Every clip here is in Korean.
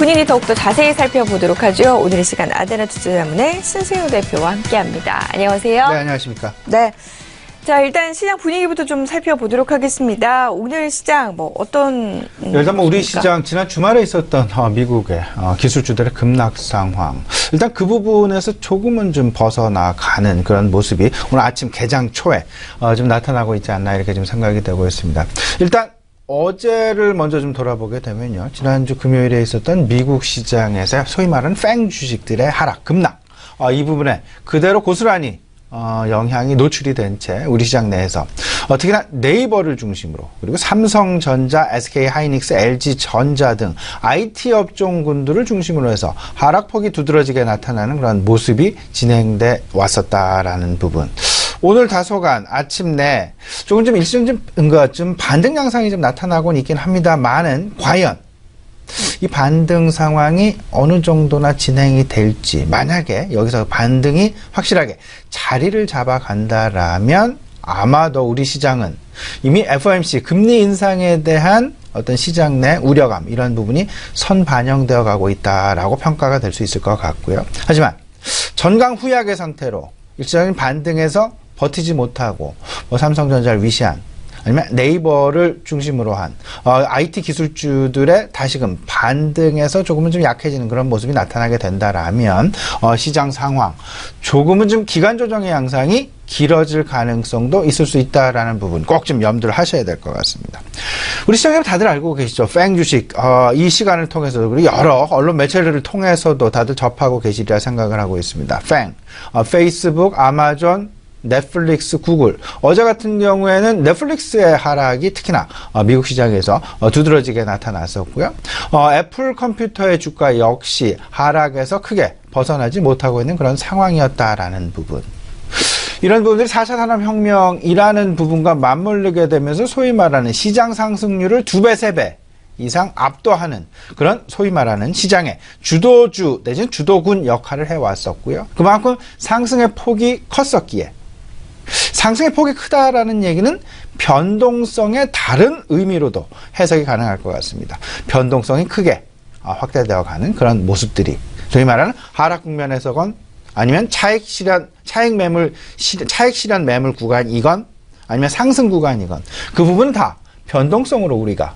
분위기 더욱더 자세히 살펴보도록 하죠. 오늘 이 시간 아데나 투자자문의 신승효 대표와 함께합니다. 안녕하세요. 네, 안녕하십니까. 네. 자, 일단 시장 분위기부터 좀 살펴보도록 하겠습니다. 오늘 시장 어떤 일단 우리 시장 지난 주말에 있었던 미국의 기술주들의 급락 상황. 일단 그 부분에서 조금은 좀 벗어나가는 그런 모습이 오늘 아침 개장 초에 좀 나타나고 있지 않나 이렇게 좀 생각이 되고 있습니다. 일단 어제를 먼저 좀 돌아보게 되면요. 지난주 금요일에 있었던 미국 시장에서 소위 말하는 팽 주식들의 하락, 급락. 이 부분에 그대로 고스란히 영향이 노출이 된 채 우리 시장 내에서 특히나 네이버를 중심으로 그리고 삼성전자, SK하이닉스, LG전자 등 IT 업종군들을 중심으로 해서 하락폭이 두드러지게 나타나는 그런 모습이 진행돼 왔었다라는 부분. 오늘 다소간 아침 내 조금 좀 일시적인 좀 반등 양상이 좀 나타나고는 있긴 합니다만은 과연 이 반등 상황이 어느 정도나 진행이 될지, 만약에 여기서 반등이 확실하게 자리를 잡아간다라면 아마도 우리 시장은 이미 FOMC 금리 인상에 대한 어떤 시장 내 우려감, 이런 부분이 선반영되어 가고 있다라고 평가가 될 수 있을 것 같고요. 하지만 전강후약의 상태로 일시적인 반등에서 버티지 못하고 삼성전자를 위시한 아니면 네이버를 중심으로 한 IT 기술주들의 다시금 반등에서 조금은 좀 약해지는 그런 모습이 나타나게 된다라면 시장 상황 조금은 좀 기간 조정의 양상이 길어질 가능성도 있을 수 있다라는 부분 꼭 좀 염두를 하셔야 될 것 같습니다. 우리 시장에 다들 알고 계시죠? 팽 주식 이 시간을 통해서도 그리고 여러 언론 매체들을 통해서도 다들 접하고 계시리라 생각을 하고 있습니다. 팽, 페이스북, 아마존, 넷플릭스, 구글. 어제 같은 경우에는 넷플릭스의 하락이 특히나 미국 시장에서 두드러지게 나타났었고요. 애플 컴퓨터의 주가 역시 하락에서 크게 벗어나지 못하고 있는 그런 상황이었다라는 부분. 이런 부분들이 4차 산업혁명이라는 부분과 맞물리게 되면서 소위 말하는 시장 상승률을 2배, 3배 이상 압도하는 그런 소위 말하는 시장의 주도주 내지는 주도군 역할을 해왔었고요. 그만큼 상승의 폭이 컸었기에 상승의 폭이 크다라는 얘기는 변동성의 다른 의미로도 해석이 가능할 것 같습니다. 변동성이 크게 확대되어 가는 그런 모습들이 소위 말하는 하락 국면에서건 아니면 차익 실현 매물 구간이건 아니면 상승 구간이건 그 부분은 다 변동성으로 우리가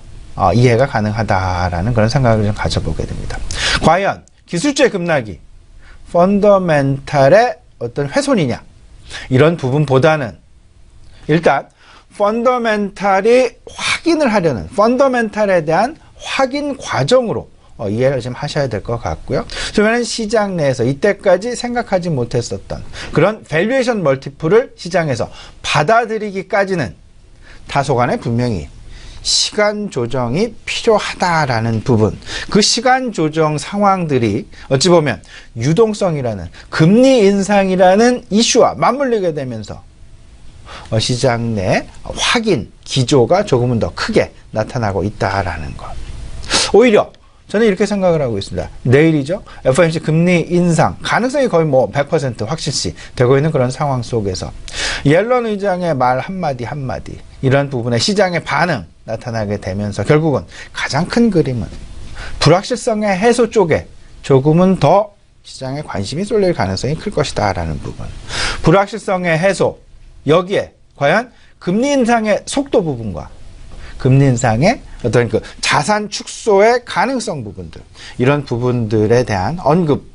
이해가 가능하다라는 그런 생각을 좀 가져보게 됩니다. 과연 기술주의 급락이 펀더멘탈의 어떤 훼손이냐? 이런 부분보다는 일단 펀더멘탈이 확인을 하려는 펀더멘탈에 대한 확인 과정으로 이해를 좀 하셔야 될 것 같고요. 그러면 시장 내에서 이때까지 생각하지 못했었던 그런 밸류에이션 멀티플을 시장에서 받아들이기까지는 다소간에 분명히 시간 조정이 필요하다라는 부분, 그 시간 조정 상황들이 어찌 보면 유동성이라는 금리 인상이라는 이슈와 맞물리게 되면서 시장 내 확인 기조가 조금은 더 크게 나타나고 있다라는 것. 오히려 저는 이렇게 생각을 하고 있습니다. 내일이죠. FOMC 금리 인상 가능성이 거의 100% 확실시 되고 있는 그런 상황 속에서 옐런 의장의 말 한마디 이런 부분에 시장의 반응 나타나게 되면서 결국은 가장 큰 그림은 불확실성의 해소 쪽에 조금은 더 시장의 관심이 쏠릴 가능성이 클 것이다 라는 부분. 불확실성의 해소, 여기에 과연 금리 인상의 속도 부분과 금리 인상의 어떤 그 자산 축소의 가능성 부분들, 이런 부분들에 대한 언급,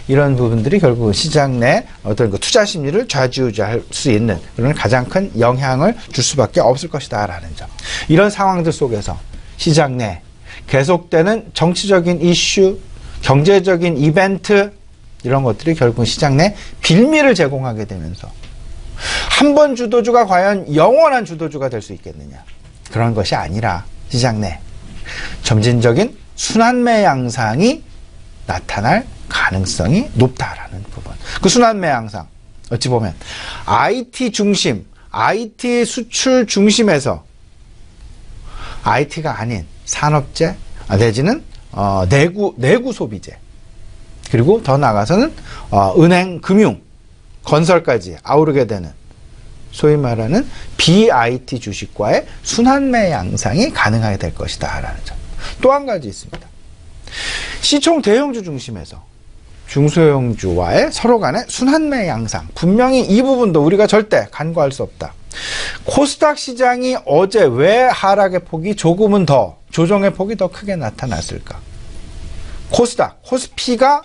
이런 부분들이 결국 시장 내 어떤 그 투자 심리를 좌지우지할 수 있는 그런 가장 큰 영향을 줄 수밖에 없을 것이다라는 점. 이런 상황들 속에서 시장 내 계속되는 정치적인 이슈, 경제적인 이벤트, 이런 것들이 결국 시장 내 빌미를 제공하게 되면서 한 번 주도주가 과연 영원한 주도주가 될 수 있겠느냐? 그런 것이 아니라 시장 내 점진적인 순환매 양상이 나타날 가능성이 높다라는 부분. 그 순환매 양상, 어찌 보면 IT 중심, IT 수출 중심에서 IT가 아닌 산업재 내지는 내구 소비재, 그리고 더 나아가서는 은행, 금융, 건설까지 아우르게 되는 소위 말하는 BIT 주식과의 순환매 양상이 가능하게 될 것이다 라는 점. 또 한 가지 있습니다. 시총 대형주 중심에서 중소형주와의 서로 간의 순환매 양상, 분명히 이 부분도 우리가 절대 간과할 수 없다. 코스닥 시장이 어제 왜 하락의 폭이 조금은 더, 조정의 폭이 더 크게 나타났을까? 코스닥, 코스피가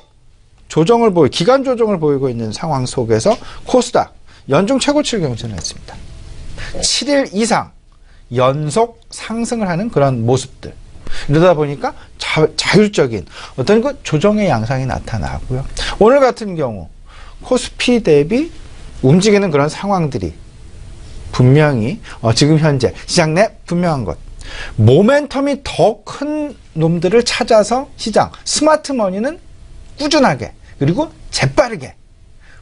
기간 조정을 보이고 있는 상황 속에서 코스닥 연중 최고치를 경신했습니다. 7일 이상 연속 상승을 하는 그런 모습들. 이러다 보니까 자율적인 어떤 그 조정의 양상이 나타나고요. 오늘 같은 경우 코스피 대비 움직이는 그런 상황들이 분명히 지금 현재 시장 내 분명한 것. 모멘텀이 더 큰 놈들을 찾아서 시장, 스마트머니는 꾸준하게 그리고 재빠르게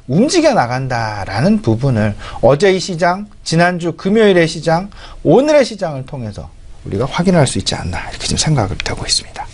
움직여 나간다라는 부분을 어제의 시장, 지난주 금요일의 시장, 오늘의 시장을 통해서 우리가 확인할 수 있지 않나 이렇게 좀 생각을 하고 있습니다.